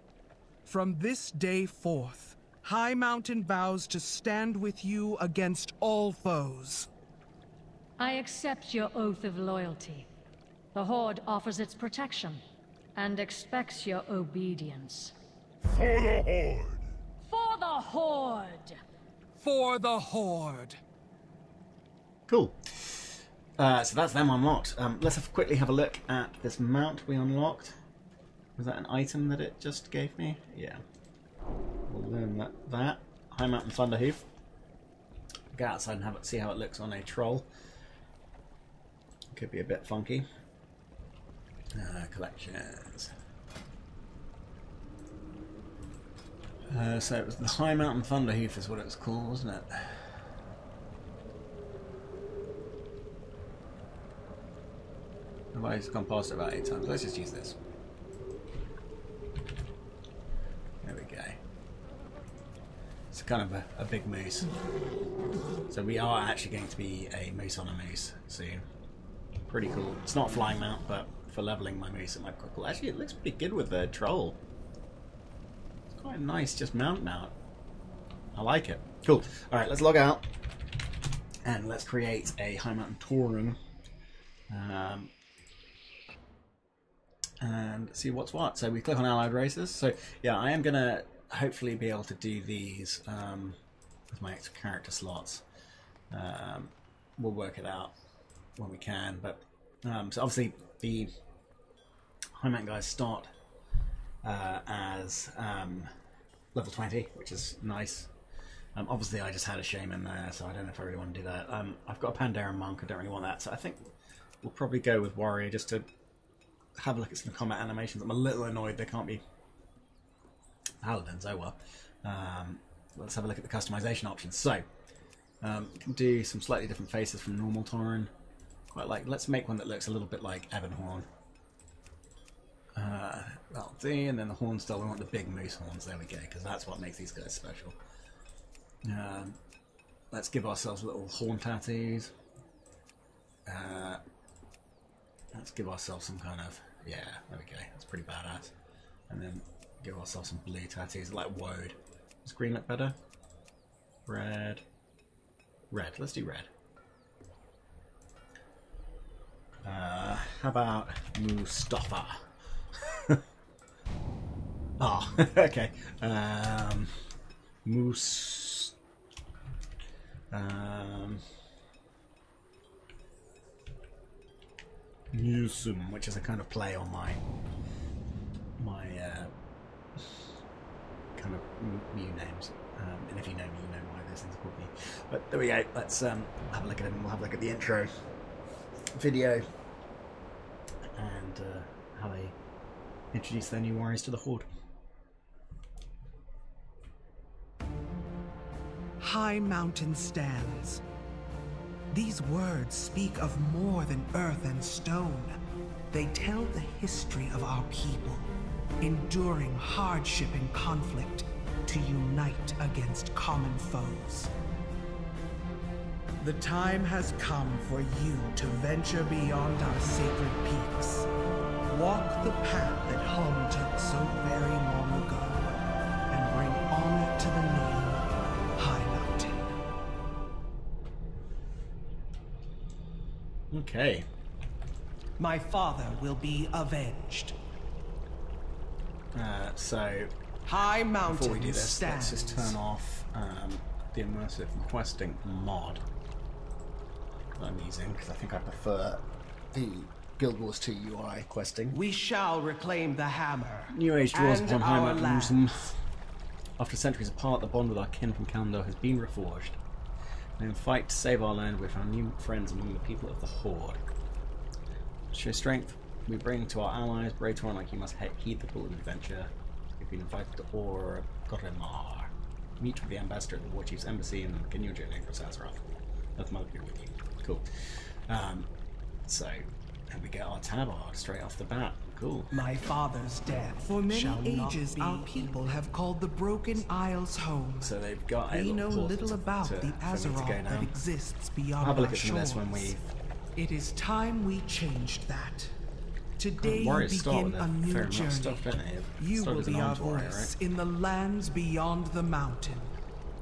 From this day forth, High Mountain vows to stand with you against all foes. I accept your oath of loyalty. The Horde offers its protection and expects your obedience. For the Horde! For the Horde! For the Horde! Cool. So that's them unlocked. Let's quickly have a look at this mount we unlocked. Was that an item that it just gave me? Yeah. We'll learn that. Highmountain Thunderhoof. Go outside and see how it looks on a troll. Could be a bit funky. Collections. So it was the Highmountain Thunderhoof is what it was called, wasn't it? I've just gone past it about 8 times. Let's just use this. There we go. It's kind of a big moose. So we are actually going to be a moose on a moose soon. Pretty cool. It's not a flying mount, but for leveling my moose it might be quite cool. Actually, it looks pretty good with the troll. It's quite nice, just mount. I like it. Cool. Alright, let's log out. And let's create a Highmountain Tauren. And see what's what. So we click on Allied Races. So yeah, I am going to hopefully be able to do these with my extra character slots. We'll work it out when we can. But so obviously the Highmountain guys start as level 20, which is nice. Obviously I just had a shaman there, so I don't know if I really want to do that. I've got a Pandaren monk, I don't really want that, so I think we'll probably go with warrior just to have a look at some combat animations. I'm a little annoyed they can't be paladins. Oh well. Let's have a look at the customization options. So you can do some slightly different faces from normal Tauren. Quite like, let's make one that looks a little bit like Ebonhorn. That'll do, and then the horn style, we want the big moose horns, there we go, because that's what makes these guys special. Let's give ourselves little horn tattoos. let's give ourselves some kind of, yeah, there we go, that's pretty badass. And then give ourselves some blue tattoos, like woad. Does green look better? Red. Red, let's do red. How about Mustafa? Oh, okay. Musum, which is a kind of play on my kind of Mew names. And if you know me, you know why those things are called Mew. But there we go. Let's have a look at them. We'll have a look at the intro video and how they introduce their new warriors to the Horde. Highmountain stands. These words speak of more than earth and stone. They tell the history of our people, enduring hardship and conflict to unite against common foes. The time has come for you to venture beyond our sacred peaks. Walk the path that home took so very long ago, and bring honor to the name High Mountain. Okay. My father will be avenged. So High before Mountain we do this, stands. let's just turn off the immersive questing mod that I'm using, because I think I prefer the Guild Wars 2 UI questing. We shall reclaim the hammer. New Age draws and upon High our Mountain lands. Tauren. After centuries apart, the bond with our kin from Kalimdor has been reforged. And in fight to save our land, we found new friends among the people of the Horde. To show strength we bring to our allies, brave Tauren like you must heed the call of adventure. You've been invited to Goremar. Meet with the ambassador at the War Chief's embassy and begin your journey across Azeroth. Let the mother be with you. Cool. So, and we get our tabard straight off the bat. Cool. My father's death. For many ages, our people have called the Broken Isles home. So they've got a We know portal little about to- the for me to Azeroth go now. that exists I'll beyond have a look our at some of this shores. when we. It is time we changed that. Today you Warriors start begin with a a new fair amount of journey. stuff, don't they? You Start will as an be our armed warrior, voice right? in the lands beyond the mountain.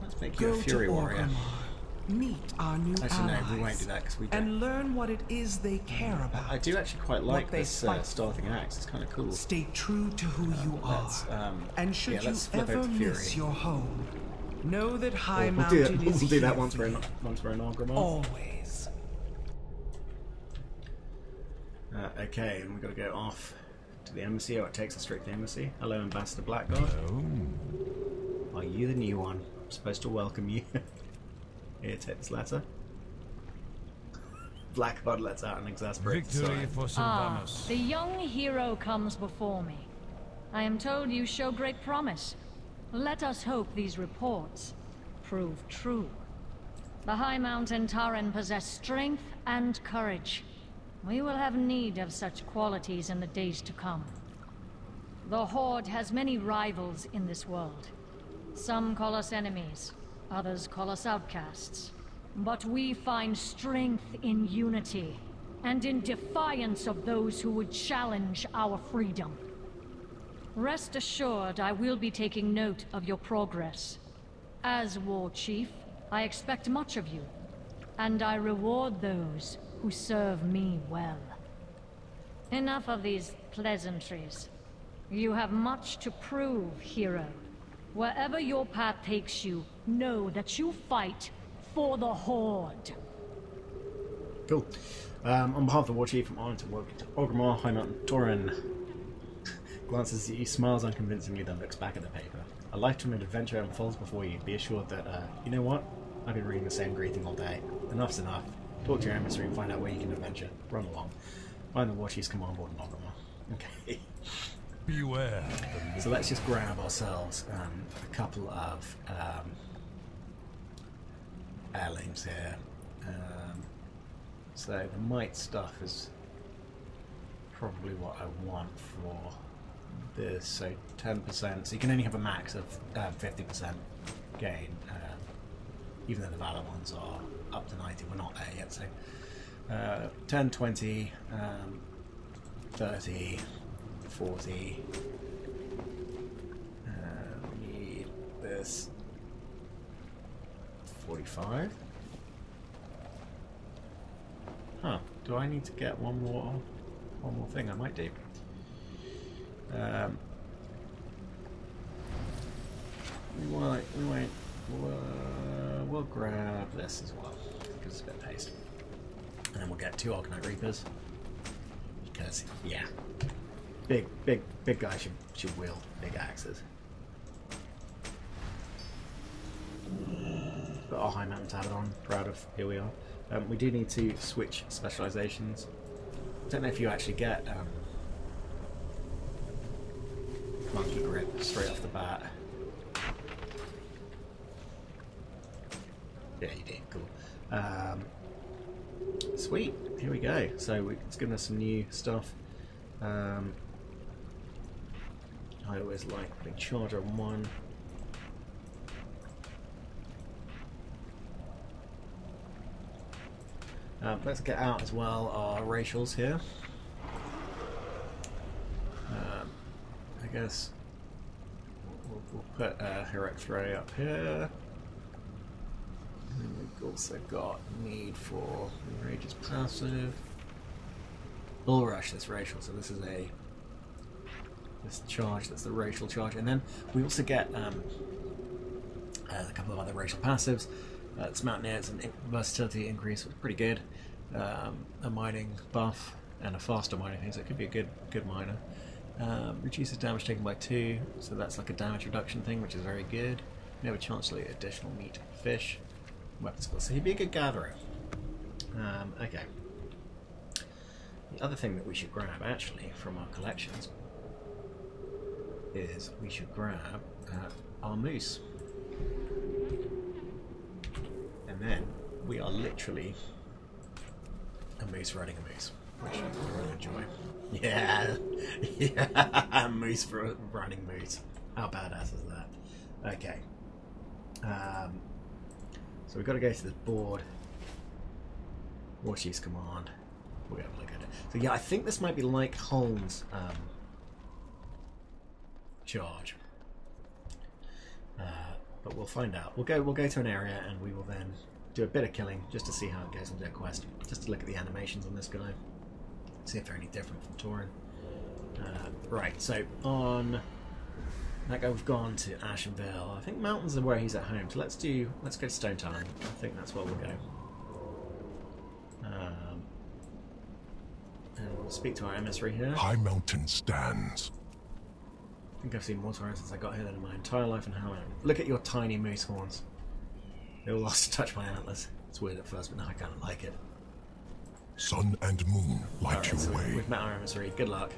Let's make you Go a fury to warrior. Orgrimmar, meet our new Actually, no, allies, we won't do that because we don't. and learn what it is they care about. I do actually quite like what they this fight starting axe. It's kind of cool. Stay true to who you let's, are, and should yeah, you let's flip ever over to Fury. miss your home, know that High We'll Mountain do that. is We'll do that here once for we're in you. Orgrimmar. Always. Okay, and we've got to go off to the embassy. Oh, it takes us straight to the embassy. Hello, Ambassador Blackguard. Are you the new one? I'm supposed to welcome you. Here, take this letter. Blackguard lets out an exasperated Victory sigh. for Ah, Sylvanas. the young hero comes before me. I am told you show great promise. Let us hope these reports prove true. The Highmountain Tauren possess strength and courage. We will have need of such qualities in the days to come. The Horde has many rivals in this world. Some call us enemies, others call us outcasts. But we find strength in unity, and in defiance of those who would challenge our freedom. Rest assured, I will be taking note of your progress. As War Chief, I expect much of you, and I reward those who serve me well. Enough of these pleasantries. You have much to prove, hero. Wherever your path takes you, know that you fight for the Horde. Cool. On behalf of the War Chief, I'm honored to welcome to Orgrimmar, Highmountain Tauren. Glances at you, smiles unconvincingly, then looks back at the paper. A lifetime of adventure unfolds before you. Be assured that, you know what? I've been reading the same greeting all day. Enough's enough. Talk to your emissary and find out where you can adventure. Run along. Find the War Chief's command board in Orgrimmar. Okay. Beware. So let's just grab ourselves a couple of heirlooms here. So the might stuff is probably what I want for this. So 10%. So you can only have a max of 50% gain. Even though the valor ones are up to 90, we're not there yet. So 10, 20, 30, 40. We need this 45. Huh? Do I need to get one more thing? I might do. We'll grab this as well because it's a bit of paste, and then we'll get 2 Arcanite Reapers because yeah, big guys should wield big axes. Got our Highmountain Tauren, proud of. Here we are. We do need to switch specializations. I don't know if you actually get Monkey Grip straight off the bat. Yeah, you did. Cool. Sweet. Here we go. So it's given us some new stuff. I always like putting charger on one. Let's get out as well our racials here. I guess we'll put Herectray up here. And we've also got need for Rage's passive. Bull Rush, this racial, so this is this charge, that's the racial charge. And then we also get a couple of other racial passives. It's Mountaineers and versatility increase, was pretty good. A mining buff and a faster mining thing, so it could be a good miner. Reduces damage taken by 2, so that's like a damage reduction thing, which is very good. We have a chance to loot additional meat, fish, weapon skills, so he'd be a good gatherer. Okay. The other thing that we should grab, actually, from our collections is we should grab our moose. And then we are literally a moose riding a moose, which I really enjoy. Yeah, yeah, moose for riding moose. How badass is that? Okay. So we've got to go to this board. War Chief's command. We'll have a look at it. So yeah, I think this might be like Holmes' charge. But we'll find out. We'll go to an area and we will then do a bit of killing just to see how it goes into a quest. Just to look at the animations on this guy. See if they're any different from Tauren. Right, so on that guy we've gone to Ashenvale. I think mountains are where he's at home. So let's go to Stone Tauren. I think that's where we'll go. And we'll speak to our emissary here. Highmountain stands. I think I've seen more Tauren since I got here than in my entire life in Highmountain. Look at your tiny moose horns. They all lost to touch my antlers. It's weird at first, but now I kind of like it. Sun and moon light your way. We've met our emissary. Good luck.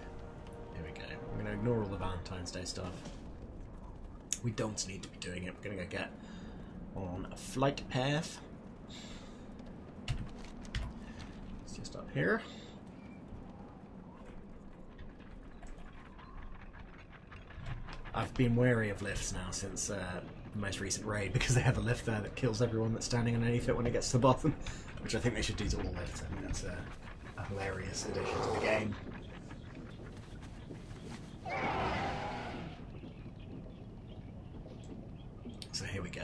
Here we go. I'm going to ignore all the Valentine's Day stuff. We don't need to be doing it. We're going to go get on a flight path. It's just up here. I've been wary of lifts now since the most recent raid because they have a lift there that kills everyone that's standing underneath it when it gets to the bottom, which I think they should do to all lifts. I think that's a hilarious addition to the game. So here we go.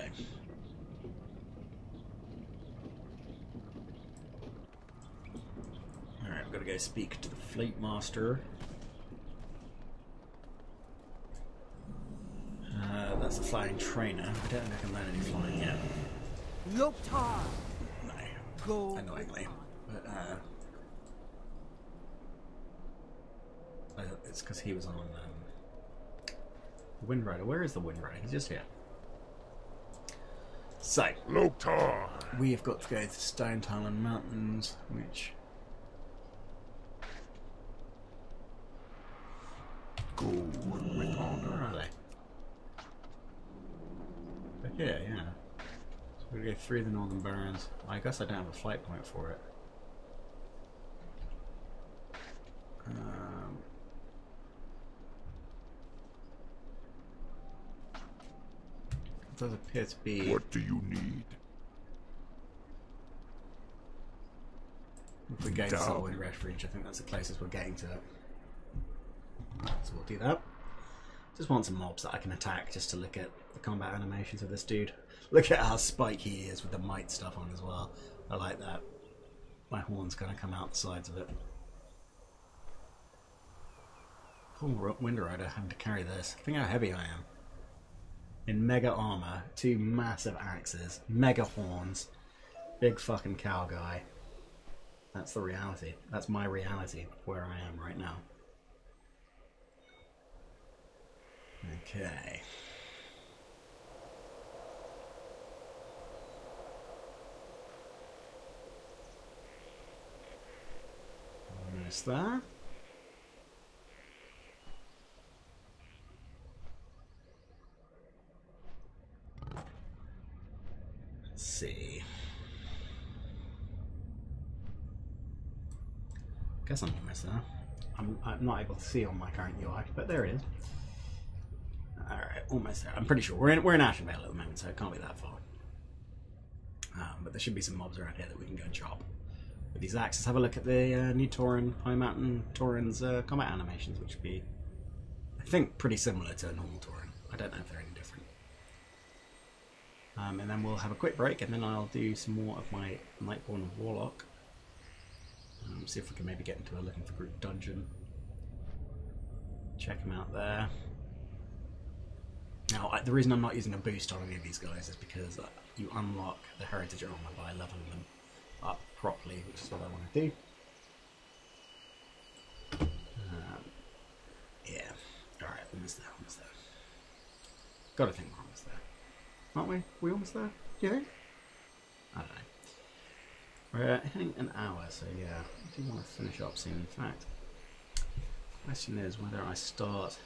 Alright, we've got to go speak to the Fleet Master. That's the flying trainer. I don't think I can learn any flying yet. Loktar. No. Annoyingly. But it's because he was on the Wind Rider. Where is the Wind Rider? He's just here. So Loktar. we have got to go to Stone Tauren Mountains, which where are they? Yeah, yeah. So we're gonna go through the Northern Barrens. I guess I don't have a flight point for it. It does appear to be. What do you need? If we go to Saltwind Refuge, I think that's the closest we're getting to it. So we'll do that. Just want some mobs that I can attack just to look at the combat animations of this dude. Look at how spiky he is with the might stuff on as well. I like that. My horn's going to come out the sides of it. Poor Wind Rider having to carry this. Think how heavy I am. In mega armor, 2 massive axes, mega horns, big fucking cow guy. That's the reality. That's my reality, where I am right now. Okay. Almost there. Let's see. Guess I'm almost there. I'm not able to see on my current UI, but there it is. Alright, almost there. I'm pretty sure. We're in Ashenvale at the moment, so it can't be that far. But there should be some mobs around here that we can go and chop. With these axes, have a look at the new Tauren, Highmountain Tauren's combat animations, which would be, I think, pretty similar to a normal Tauren. I don't know if they're any different. And then we'll have a quick break, and then I'll do some more of my Nightborn Warlock. See if we can maybe get into a Looking for Group dungeon. Check them out there. Now, the reason I'm not using a boost on any of these guys is because you unlock the heritage armor by leveling them up properly, which is what I want to do. Yeah. Alright, almost there, almost there. Gotta think we're almost there. Aren't we? We almost there? Do you think? I don't know. We're hitting an hour, so yeah, I do want to finish up soon. In fact, the question is whether I start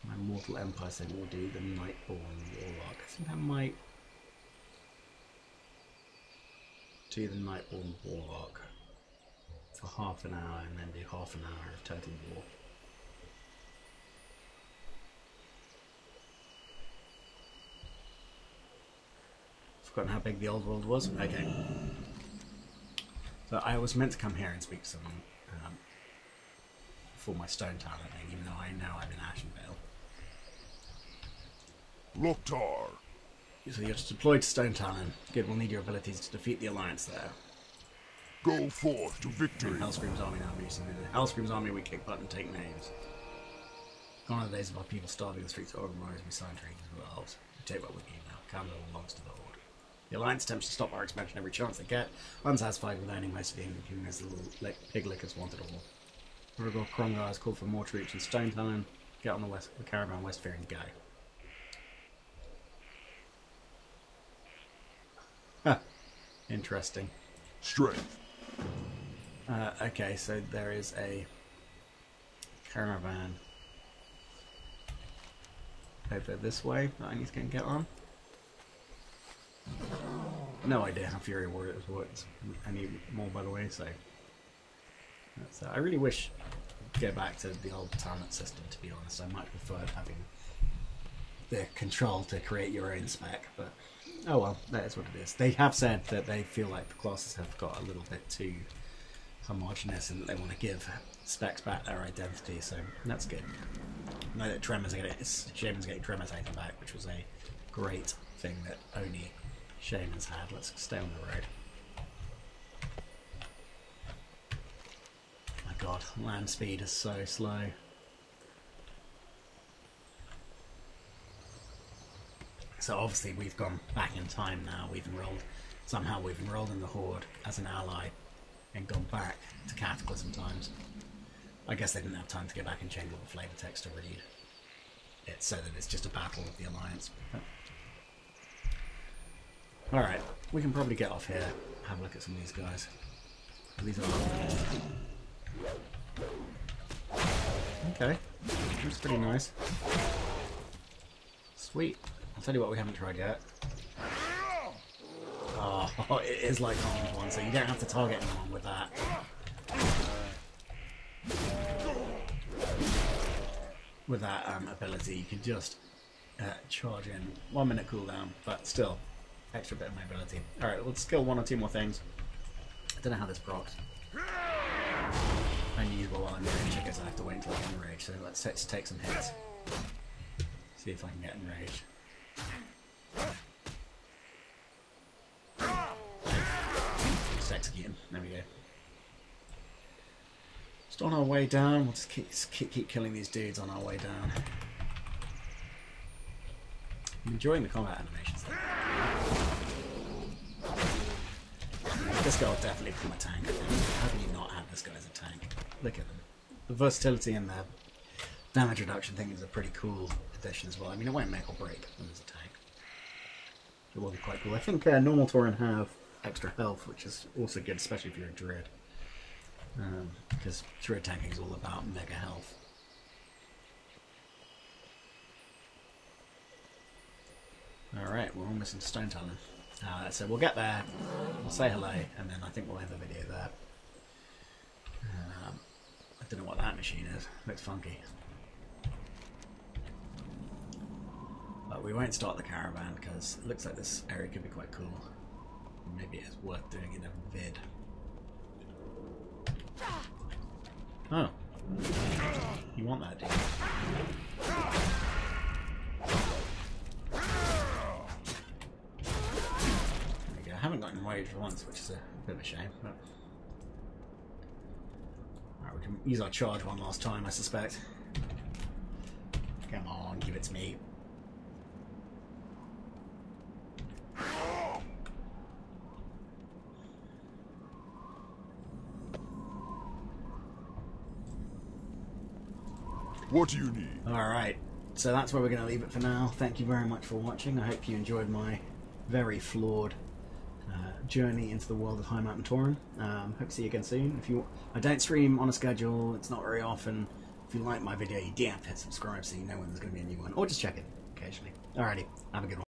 my Mortal Empire thing or do the Nightborn Warlock. I think I might do the Nightborn Warlock for half an hour and then do half an hour of Total War. Forgotten how big the old world was? Okay. So I was meant to come here and speak to someone for my Stone Talent thing, even though I know I'm in Ashenvale. Loktar. So you're deployed to Stone Talon. Good, we'll need your abilities to defeat the Alliance there. Go forth to victory. Hellscream's army now recently. Hellscream's army, we kick butt and take names. Gone are the days of our people starving the streets of Orgrimmar as we sign treaties with the elves. We take what we need now. Canada belongs to the Horde. The Alliance attempts to stop our expansion every chance they get, unsatisfied with owning most of the England kingdom as the little pig lickers wanted all. Urugor Krongar has called for more troops in Stone Talon. Get on the caravan Westfair and go. Huh. Interesting. Strength. Okay, so there is a caravan over this way that I need to go and get on. No idea how Fury Warriors works anymore, by the way, so I really wish to go back to the old talent system, to be honest. I might prefer having the control to create your own spec, but oh well, that is what it is. They have said that they feel like the classes have got a little bit too homogenous and that they want to give specs back their identity, so that's good. I know that Shaman's getting Tremors taken back, which was a great thing that only Shaman's had. Let's stay on the road. My god, land speed is so slow. So obviously we've gone back in time now. Somehow we've enrolled in the Horde as an ally and gone back to Cataclysm times. I guess they didn't have time to go back and change all the flavor text to read it so that it's just a battle of the Alliance. Alright, we can probably get off here, have a look at some of these guys. These are okay, that's pretty nice. Sweet. I'll tell you what we haven't tried yet. Oh, it is like Armed One, so you don't have to target anyone with that. With that ability, you can just charge in. 1 minute cooldown, but still, extra bit of mobility. Alright, let's skill 1 or 2 more things. I don't know how this procs. unusable while I'm enraged because I have to wait until I get enraged. So let's take some hits. See if I can get enraged. Just execute him. There we go. Just on our way down, we'll just keep killing these dudes on our way down. I'm enjoying the combat animations. This guy will definitely become a tank. How can you not have this guy as a tank? Look at them. The versatility and the damage reduction thing is a pretty cool addition as well. I mean, it won't make or break them as a tank. It will be quite cool. I think normal Tauren have extra health, which is also good, especially if you're a druid. Because druid tanking is all about mega health. Alright, we're almost into Stone Talon. So we'll get there, we'll say hello, and then I think we'll end the video there. I don't know what that machine is. Looks funky. But we won't start the caravan because it looks like this area could be quite cool. Maybe it's worth doing in a vid. Oh. You want that, do you? I haven't gotten enraged once, which is a bit of a shame. But... Alright, we can use our charge one last time, I suspect. Come on, give it to me. What do you need? Alright, so that's where we're going to leave it for now. Thank you very much for watching. I hope you enjoyed my very flawed journey into the world of Highmountain Tauren. Hope to see you again soon. I don't stream on a schedule, it's not very often. If you like my video, you do have to hit subscribe so you know when there's going to be a new one, or just check it occasionally. Alrighty, have a good one.